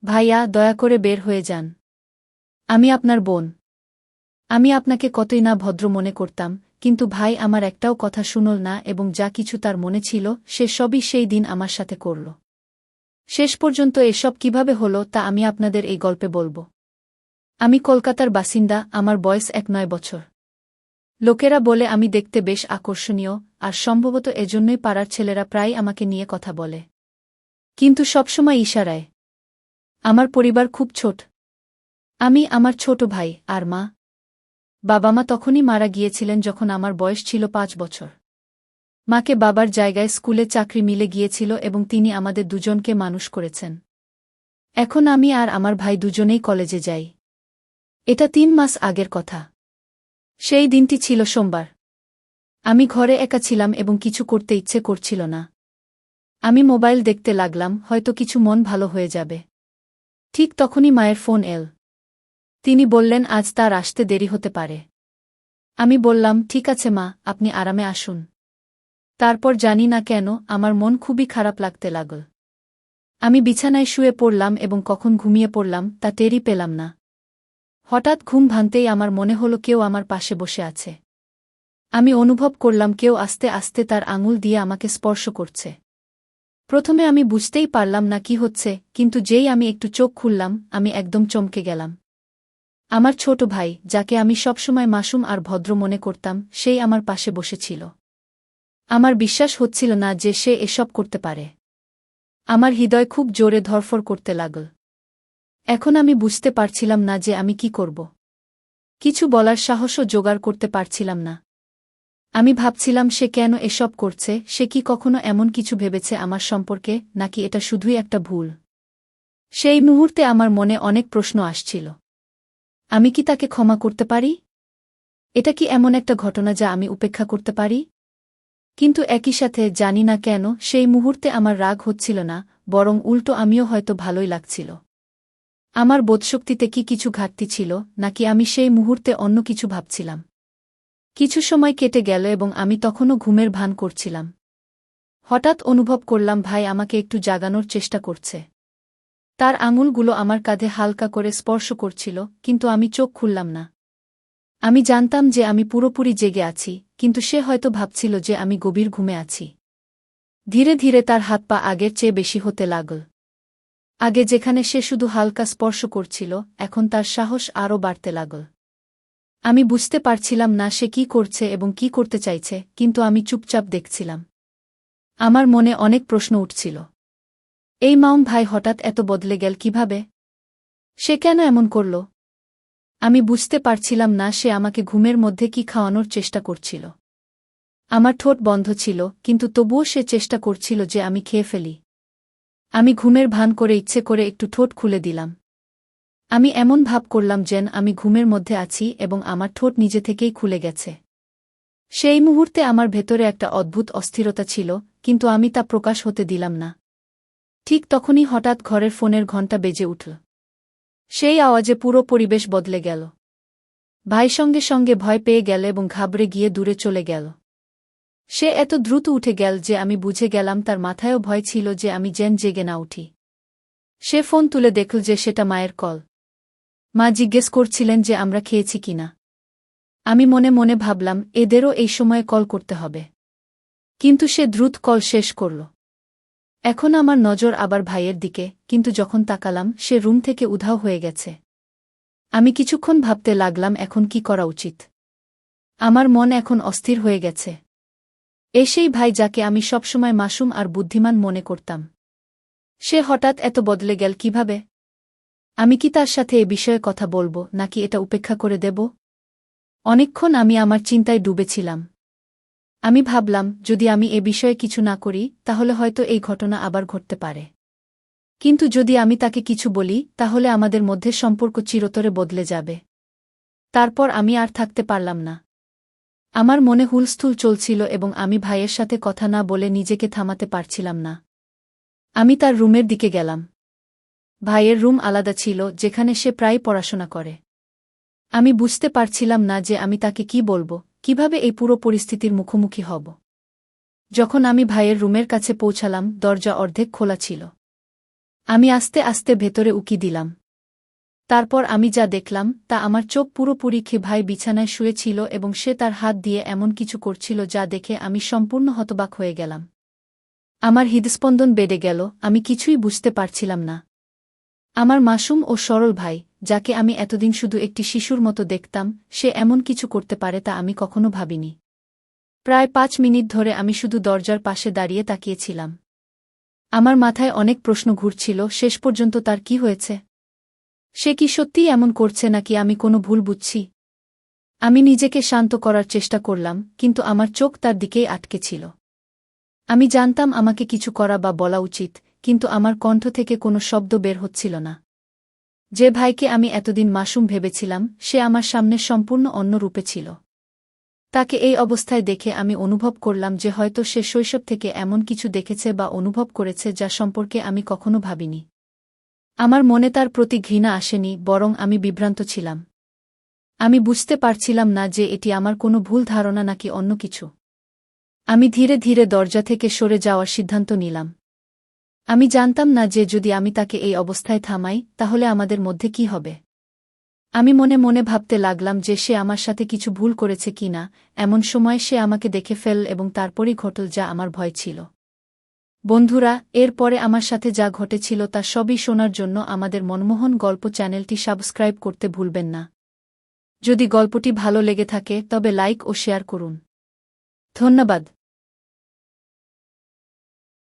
ভাইয়া, দয়া করে বের হয়ে যান। আমি আপনার বোন। আমি আপনাকে কতই না ভদ্র মনে করতাম, কিন্তু ভাই আমার একটাও কথা শুনল না এবং যা কিছু তার মনে ছিল সে সবই সেই দিন আমার সাথে করল। শেষ পর্যন্ত এসব কিভাবে হলো তা আমি আপনাদের এই গল্পে বলবো। আমি কলকাতার বাসিন্দা, আমার বয়স 9 বছর। লোকেরা বলে আমি দেখতে বেশ আকর্ষণীয়, আর সম্ভবত এজন্যই পাড়ার ছেলেরা প্রায় আমাকে নিয়ে কথা বলে। কিন্তু সবসময় ইশারায়। আমার পরিবার খুব ছোট। আমি, আমার ছোট ভাই, আর মা। বাবা-মা তখনই মারা গিয়েছিলেন যখন আমার বয়স ছিল 5 বছর। মাকে বাবার জায়গায় স্কুলে চাকরি মিলে গিয়েছিল এবং তিনি আমাদের দুজনকে মানুষ করেছেন। এখন আমি আর আমার ভাই দুজনেই কলেজে যাই। এটা 3 মাস আগের কথা। সেই দিনটি ছিল সোমবার। আমি ঘরে একা ছিলাম এবং কিছু করতে ইচ্ছে করছিল না। আমি মোবাইল দেখতে লাগলাম, হয়তো কিছু মন ভালো হয়ে যাবে। ঠিক তখনই মায়ের ফোন এল। তিনি বললেন আজ তার আসতে দেরি হতে পারে। আমি বললাম, ঠিক আছে মা, আপনি আরামে আসুন। তারপর জানি না কেন আমার মন খুবই খারাপ লাগতে লাগল। আমি বিছানায় শুয়ে পড়লাম এবং কখন ঘুমিয়ে পড়লাম তা টেরই পেলাম না। হঠাৎ ঘুম ভাঙতেই আমার মনে হলো কেউ আমার পাশে বসে আছে। আমি অনুভব করলাম কেউ আস্তে আস্তে তার আঙুল দিয়ে আমাকে স্পর্শ করছে। প্রথমে আমি বুঝতেই পারলাম না কি হচ্ছে, কিন্তু যেই আমি একটু চোখ খুললাম আমি একদম চমকে গেলাম। আমার ছোট ভাই, যাকে আমি সবসময় মাসুম আর ভদ্র মনে করতাম, সেই আমার পাশে বসেছিল। আমার বিশ্বাস হচ্ছিল না যে সে এসব করতে পারে। আমার হৃদয় খুব জোরে ধড়ফড় করতে লাগল। এখন আমি বুঝতে পারছিলাম না যে আমি কি করব। কিছু বলার সাহসও জোগাড় করতে পারছিলাম না। আমি ভাবছিলাম সে কেন এসব করছে, সে কি কখনো এমন কিছু ভেবেছে আমার সম্পর্কে, নাকি এটা শুধুই একটা ভুল। সেই মুহূর্তে আমার মনে অনেক প্রশ্ন আসছিল। আমি কি তাকে ক্ষমা করতে পারি? এটা কি এমন একটা ঘটনা যা আমি উপেক্ষা করতে পারি? কিন্তু একই সাথে জানি না কেন সেই মুহূর্তে আমার রাগ হচ্ছিল না, বরং উল্টো আমিও হয়তো ভালোই লাগছিল। আমার বোধশক্তিতে কি কিছু ঘাটতি ছিল, নাকি আমি সেই মুহূর্তে অন্য কিছু ভাবছিলাম? কিছু সময় কেটে গেল এবং আমি তখনও ঘুমের ভান করছিলাম। হঠাৎ অনুভব করলাম ভাই আমাকে একটু জাগানোর চেষ্টা করছে। তার আঙুলগুলো আমার কাঁধে হালকা করে স্পর্শ করছিল, কিন্তু আমি চোখ খুললাম না। আমি জানতাম যে আমি পুরোপুরি জেগে আছি, কিন্তু সে হয়তো ভাবছিল যে আমি গভীর ঘুমে আছি। ধীরে ধীরে তার হাত পা আগের চেয়ে বেশি হতে লাগল। আগে যেখানে সে শুধু হালকা স্পর্শ করছিল, এখন তার সাহস আরও বাড়তে লাগল। আমি বুঝতে পারছিলাম না সে কি করছে এবং কি করতে চাইছে, কিন্তু আমি চুপচাপ দেখছিলাম। আমার মনে অনেক প্রশ্ন উঠছিল। এই মাউন ভাই হঠাৎ এত বদলে গেল কিভাবে? সে কেন এমন করল? আমি বুঝতে পারছিলাম না সে আমাকে ঘুমের মধ্যে কি খাওয়ানোর চেষ্টা করছিল। আমার ঠোঁট বন্ধ ছিল, কিন্তু তবুও সে চেষ্টা করছিল যে আমি খেয়ে ফেলি। আমি ঘুমের ভান করে ইচ্ছে করে একটু ঠোঁট খুলে দিলাম। আমি এমন ভাব করলাম যেন আমি ঘুমের মধ্যে আছি এবং আমার ঠোঁট নিজে থেকেই খুলে গেছে। সেই মুহূর্তে আমার ভেতরে একটা অদ্ভুত অস্থিরতা ছিল, কিন্তু আমি তা প্রকাশ হতে দিলাম না। ঠিক তখনই হঠাৎ ঘরের ফোনের ঘণ্টা বেজে উঠল। সেই আওয়াজে পুরো পরিবেশ বদলে গেল। ভাই সঙ্গে সঙ্গে ভয় পেয়ে গেল এবং ঘাবড়ে গিয়ে দূরে চলে গেল। সে এত দ্রুত উঠে গেল যে আমি বুঝে গেলাম তার মাথায়ও ভয় ছিল যে আমি যেন জেগে না উঠি। সে ফোন তুলে দেখল যে সেটা মায়ের কল। মা জিজ্ঞেস করছিলেন যে আমরা খেয়েছি কিনা। আমি মনে মনে ভাবলাম এদেরও এই সময়ে কল করতে হবে। কিন্তু সে দ্রুত কল শেষ করল। এখন আমার নজর আবার ভাইয়ের দিকে, কিন্তু যখন তাকালাম সে রুম থেকে উধাও হয়ে গেছে। আমি কিছুক্ষণ ভাবতে লাগলাম এখন কি করা উচিত। আমার মন এখন অস্থির হয়ে গেছে। সেই ভাই যাকে আমি সবসময় মাসুম আর বুদ্ধিমান মনে করতাম, সে হঠাৎ এত বদলে গেল কিভাবে? আমি কি তার সাথে এ বিষয়ে কথা বলবো, নাকি এটা উপেক্ষা করে দেব? অনেকক্ষণ আমি আমার চিন্তায় ডুবেছিলাম। আমি ভাবলাম যদি আমি এ বিষয়ে কিছু না করি তাহলে হয়তো এই ঘটনা আবার ঘটতে পারে। কিন্তু যদি আমি তাকে কিছু বলি তাহলে আমাদের মধ্যে সম্পর্ক চিরতরে বদলে যাবে। তারপর আমি আর থাকতে পারলাম না। আমার মনে হুলস্থুল চলছিল এবং আমি ভাইয়ের সাথে কথা না বলে নিজেকে থামাতে পারছিলাম না। আমি তার রুমের দিকে গেলাম। ভাইয়ের রুম আলাদা ছিল, যেখানে সে প্রায় পড়াশোনা করে। আমি বুঝতে পারছিলাম না যে আমি তাকে কি বলবো, কিভাবে এই পুরো পরিস্থিতির মুখোমুখি হব। যখন আমি ভাইয়ের রুমের কাছে পৌঁছালাম দরজা অর্ধেক খোলা ছিল। আমি আস্তে আস্তে ভেতরে উকি দিলাম। তারপর আমি যা দেখলাম তা আমার চোখ পুরোপুরি ভাই বিছানায় শুয়েছিল এবং সে তার হাত দিয়ে এমন কিছু করছিল যা দেখে আমি সম্পূর্ণ হতবাক হয়ে গেলাম। আমার হৃদস্পন্দন বেড়ে গেল, আমি কিছুই বুঝতে পারছিলাম না। আমার মাসুম ও সরল ভাই, যাকে আমি এতদিন শুধু একটি শিশুর মতো দেখতাম, সে এমন কিছু করতে পারে তা আমি কখনো ভাবিনি। প্রায় ৫ মিনিট ধরে আমি শুধু দরজার পাশে দাঁড়িয়ে তাকিয়েছিলাম। আমার মাথায় অনেক প্রশ্ন ঘুরছিল, শেষ পর্যন্ত তার কি হয়েছে? সে কি সত্যিই এমন করছে নাকি আমি কোনো ভুল বুঝছি? আমি নিজেকে শান্ত করার চেষ্টা করলাম, কিন্তু আমার চোখ তার দিকেই আটকে ছিল। আমি জানতাম আমাকে কিছু করা বা বলা উচিত, কিন্তু আমার কণ্ঠ থেকে কোনো শব্দ বের হচ্ছিল না। যে ভাইকে আমি এতদিন মাসুম ভেবেছিলাম, সে আমার সামনে সম্পূর্ণ অন্য রূপে ছিল। তাকে এই অবস্থায় দেখে আমি অনুভব করলাম যে হয়তো সে শৈশব থেকে এমন কিছু দেখেছে বা অনুভব করেছে যা সম্পর্কে আমি কখনো ভাবিনি। আমার মনে তার প্রতি ঘৃণা আসেনি, বরং আমি বিভ্রান্ত ছিলাম। আমি বুঝতে পারছিলাম না যে এটি আমার কোনো ভুল ধারণা নাকি অন্য কিছু। আমি ধীরে ধীরে দরজা থেকে সরে যাওয়ার সিদ্ধান্ত নিলাম। আমি জানতাম না যে যদি আমি তাকে এই অবস্থায় থামাই তাহলে আমাদের মধ্যে কি হবে। আমি মনে মনে ভাবতে লাগলাম যে সে আমার সাথে কিছু ভুল করেছে কিনা, এমন সময় সে আমাকে দেখে ফেলল এবং তারপরই ঘটল যা আমার ভয় ছিল। বন্ধুরা, এর পরে আমার সাথে যা ঘটেছিল তা সবই শোনার জন্য আমাদের মনমোহন গল্প চ্যানেলটি সাবস্ক্রাইব করতে ভুলবেন না। যদি গল্পটি ভালো লেগে থাকে তবে লাইক ও শেয়ার করুন। ধন্যবাদ।